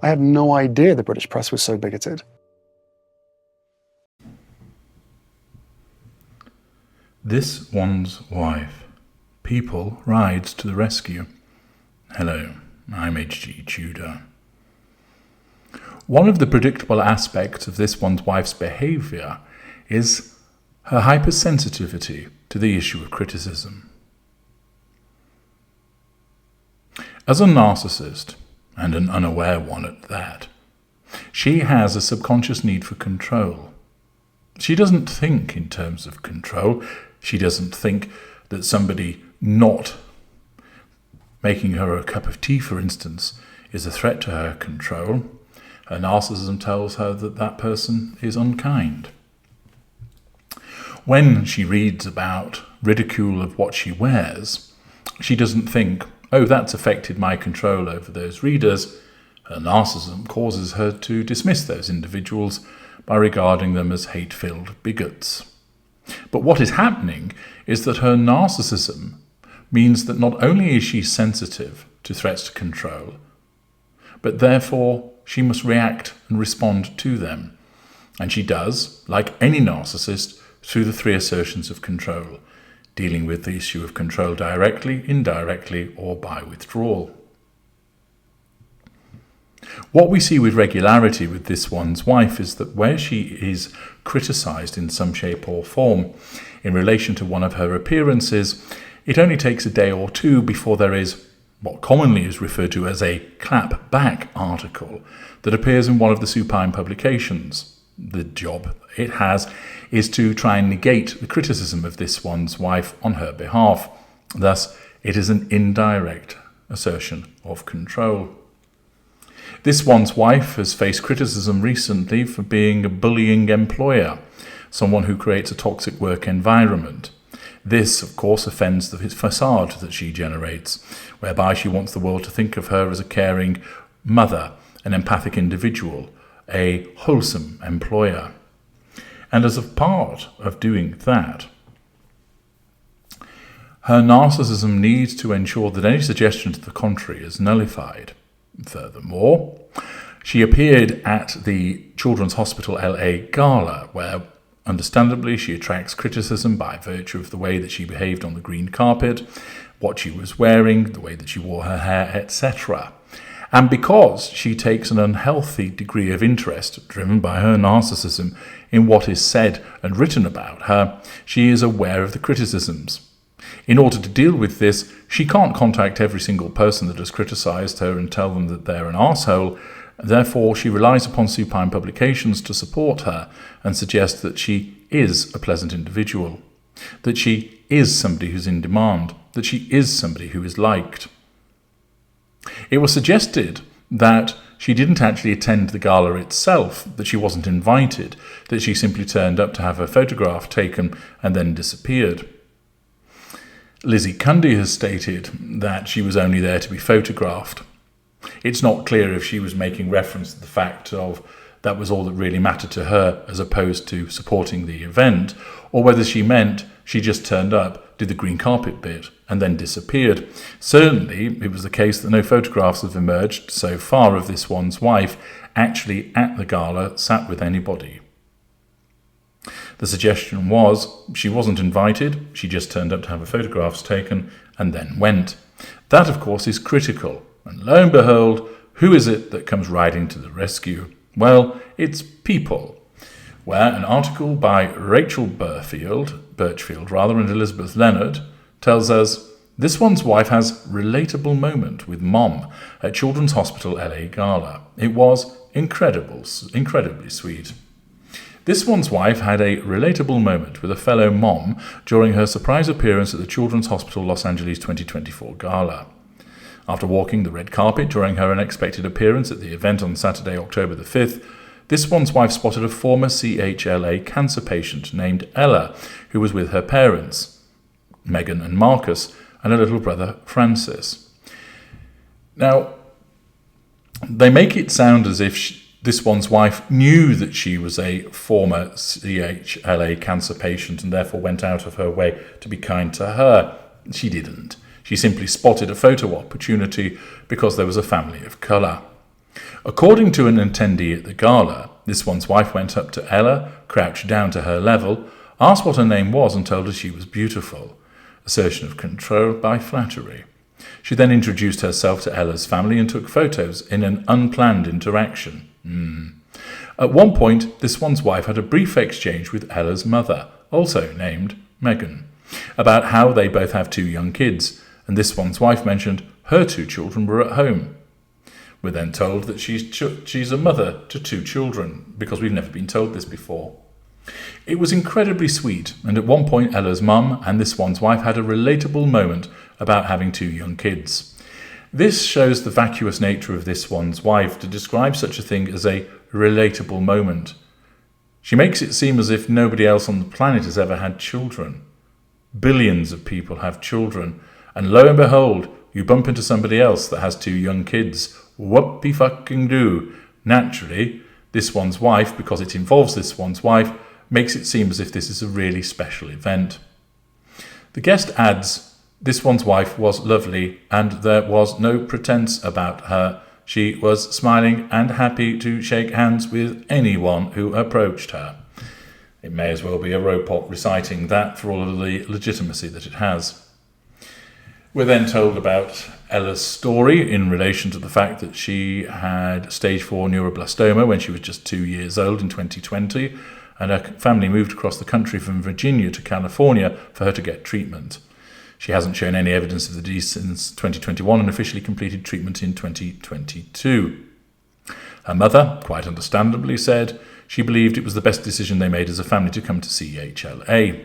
I had no idea the British press was so bigoted. This one's wife. People rides to the rescue. Hello, I'm H.G. Tudor. One of the predictable aspects of this one's wife's behaviour is her hypersensitivity to the issue of criticism. As a narcissist, and an unaware one at that, she has a subconscious need for control. She doesn't think in terms of control. She doesn't think that somebody not making her a cup of tea, for instance, is a threat to her control. Her narcissism tells her that that person is unkind. When she reads about ridicule of what she wears, she doesn't think, oh, that's affected my control over those readers. Her narcissism causes her to dismiss those individuals by regarding them as hate-filled bigots. But what is happening is that her narcissism means that not only is she sensitive to threats to control, but therefore she must react and respond to them. And she does, like any narcissist, through the three assertions of control, dealing with the issue of control directly, indirectly, or by withdrawal. What we see with regularity with this one's wife is that where she is criticised in some shape or form in relation to one of her appearances, it only takes a day or two before there is what commonly is referred to as a clap-back article that appears in one of the supine publications. The job it has is to try and negate the criticism of this one's wife on her behalf. Thus, it is an indirect assertion of control. This one's wife has faced criticism recently for being a bullying employer, someone who creates a toxic work environment. This, of course, offends the facade that she generates, whereby she wants the world to think of her as a caring mother, an empathic individual, a wholesome employer. And as a part of doing that, her narcissism needs to ensure that any suggestion to the contrary is nullified. Furthermore, she appeared at the Children's Hospital LA Gala, where understandably she attracts criticism by virtue of the way that she behaved on the green carpet, what she was wearing, the way that she wore her hair, etc. And because she takes an unhealthy degree of interest, driven by her narcissism, in what is said and written about her, she is aware of the criticisms. In order to deal with this, she can't contact every single person that has criticised her and tell them that they're an arsehole. Therefore, she relies upon supine publications to support her and suggest that she is a pleasant individual, that she is somebody who's in demand, that she is somebody who is liked. It was suggested that she didn't actually attend the gala itself, that she wasn't invited, that she simply turned up to have her photograph taken and then disappeared. Lizzie Cundy has stated that she was only there to be photographed. It's not clear if she was making reference to the fact of that was all that really mattered to her as opposed to supporting the event, or whether she meant she just turned up, did the green carpet bit, and then disappeared. Certainly, it was the case that no photographs have emerged so far of this one's wife actually at the gala sat with anybody. The suggestion was she wasn't invited, she just turned up to have her photographs taken and then went. That, of course, is critical. And lo and behold, who is it that comes riding to the rescue? Well, it's People, where an article by Rachel Birchfield and Elizabeth Leonard tells us this one's wife has relatable moment with mom at Children's Hospital LA Gala. It was incredibly sweet. This one's wife had a relatable moment with a fellow mom during her surprise appearance at the Children's Hospital Los Angeles 2024 Gala. After walking the red carpet during her unexpected appearance at the event on Saturday, October the 5th, this one's wife spotted a former CHLA cancer patient named Ella, who was with her parents, Meghan and Marcus, and her little brother, Francis. Now, they make it sound as if this one's wife knew that she was a former CHLA cancer patient and therefore went out of her way to be kind to her. She didn't. She simply spotted a photo opportunity because there was a family of colour. According to an attendee at the gala, this one's wife went up to Ella, crouched down to her level, asked what her name was and told her she was beautiful. Assertion of control by flattery. She then introduced herself to Ella's family and took photos in an unplanned interaction. At one point, this one's wife had a brief exchange with Ella's mother, also named Meghan, about how they both have 2 young kids, and this one's wife mentioned her 2 children were at home. We're then told that she's a mother to 2 children, because we've never been told this before. It was incredibly sweet, and at one point Ella's mum and this one's wife had a relatable moment about having 2 young kids. This shows the vacuous nature of this one's wife to describe such a thing as a relatable moment. She makes it seem as if nobody else on the planet has ever had children. Billions of people have children, and lo and behold, you bump into somebody else that has 2 young kids. Whoopie-fucking-do. Naturally, this one's wife, because it involves this one's wife, makes it seem as if this is a really special event. The guest adds, this one's wife was lovely, and there was no pretense about her. She was smiling and happy to shake hands with anyone who approached her. It may as well be a robot reciting that for all of the legitimacy that it has. We're then told about Ella's story in relation to the fact that she had stage 4 neuroblastoma when she was just 2 years old in 2020, and her family moved across the country from Virginia to California for her to get treatment. She hasn't shown any evidence of the disease since 2021 and officially completed treatment in 2022. Her mother, quite understandably, said she believed it was the best decision they made as a family to come to CHLA.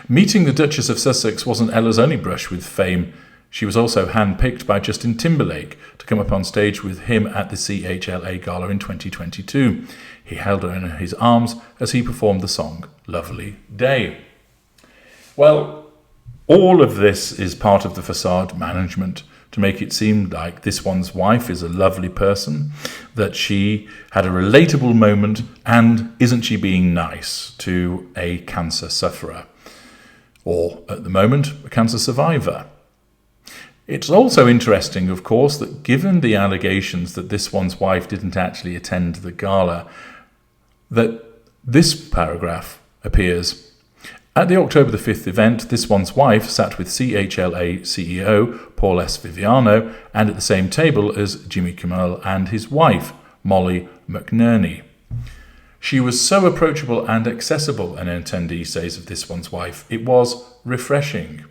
Meeting the Duchess of Sussex wasn't Ella's only brush with fame. She was also handpicked by Justin Timberlake to come up on stage with him at the CHLA Gala in 2022. He held her in his arms as he performed the song Lovely Day. Well, all of this is part of the Facade management to make it seem like this one's wife is a lovely person, that she had a relatable moment, and isn't she being nice to a cancer sufferer? Or, at the moment, a cancer survivor. It's also interesting, of course, that given the allegations that this one's wife didn't actually attend the gala, that this paragraph appears. At the October the 5th event, this one's wife sat with CHLA CEO Paul S. Viviano and at the same table as Jimmy Kimmel and his wife, Molly McNerney. She was so approachable and accessible, an attendee says of this one's wife. It was refreshing.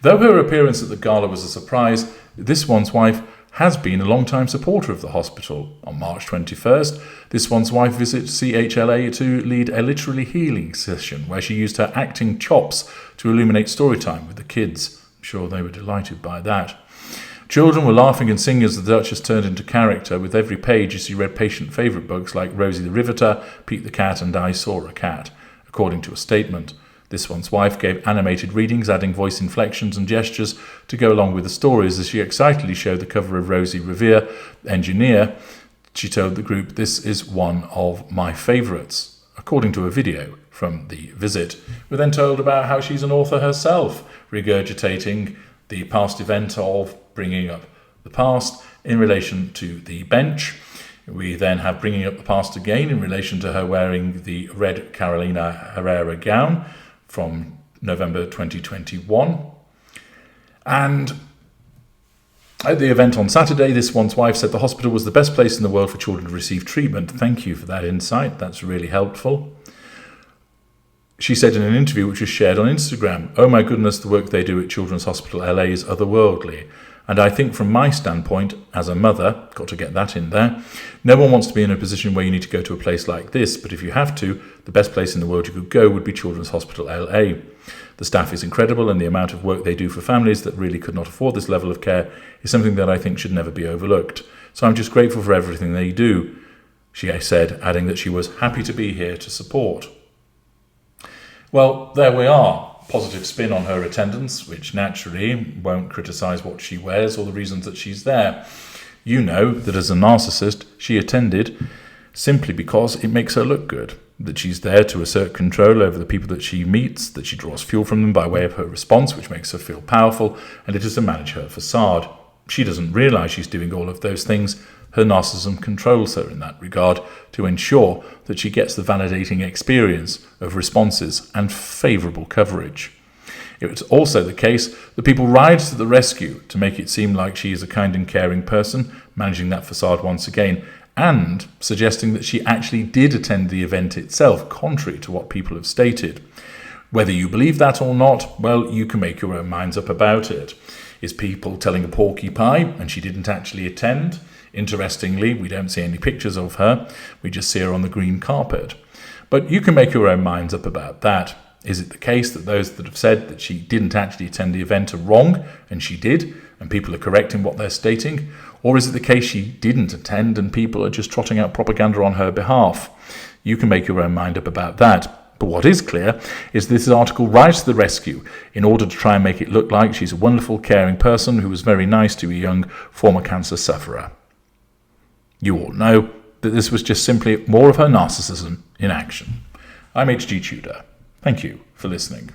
Though her appearance at the gala was a surprise, this one's wife has been a long-time supporter of the hospital. On March 21st, this one's wife visited CHLA to lead a literally healing session where she used her acting chops to illuminate story time with the kids. I'm sure they were delighted by that. Children were laughing and singing as the Duchess turned into character with every page as she read patient favourite books like Rosie the Riveter, Pete the Cat and I Saw a Cat. According to a statement, this one's wife gave animated readings, adding voice inflections and gestures to go along with the stories as she excitedly showed the cover of Rosie Revere, Engineer. She told the group, "This is one of my favourites," according to a video from the visit. We're then told about how she's an author herself, regurgitating the past event of bringing up the past in relation to the bench. We then have bringing up the past again in relation to her wearing the red Carolina Herrera gown from November 2021. And at the event on Saturday, this one's wife said the hospital was the best place in the world for children to receive treatment. Thank you for that insight. That's really helpful. She said in an interview which was shared on Instagram, "Oh my goodness, the work they do at Children's Hospital LA is otherworldly. And I think from my standpoint, as a mother, got to get that in there, no one wants to be in a position where you need to go to a place like this, but if you have to, the best place in the world you could go would be Children's Hospital LA. The staff is incredible, and the amount of work they do for families that really could not afford this level of care is something that I think should never be overlooked. So I'm just grateful for everything they do," she said, adding that she was happy to be here to support. Well, there we are. Positive spin on her attendance, which naturally won't criticise what she wears or the reasons that she's there. You know that as a narcissist, she attended simply because it makes her look good, that she's there to assert control over the people that she meets, that she draws fuel from them by way of her response, which makes her feel powerful, and it is to manage her facade. she doesn't realise she's doing all of those things. Her narcissism controls her in that regard to ensure that she gets the validating experience of responses and favourable coverage. It's also the case that people rise to the rescue to make it seem like she is a kind and caring person, managing that facade once again, and suggesting that she actually did attend the event itself, contrary to what people have stated. Whether you believe that or not, well, you can make your own minds up about it. Is people telling a porcupine and she didn't actually attend? Interestingly, we don't see any pictures of her. We just see her on the green carpet. But you can make your own minds up about that. Is it the case that those that have said that she didn't actually attend the event are wrong, and she did, and people are correct in what they're stating? Or is it the case she didn't attend and people are just trotting out propaganda on her behalf? You can make your own mind up about that. But what is clear is this article rises to the rescue in order to try and make it look like she's a wonderful, caring person who was very nice to a young former cancer sufferer. You all know that this was just simply more of her narcissism in action. I'm HG Tudor. Thank you for listening.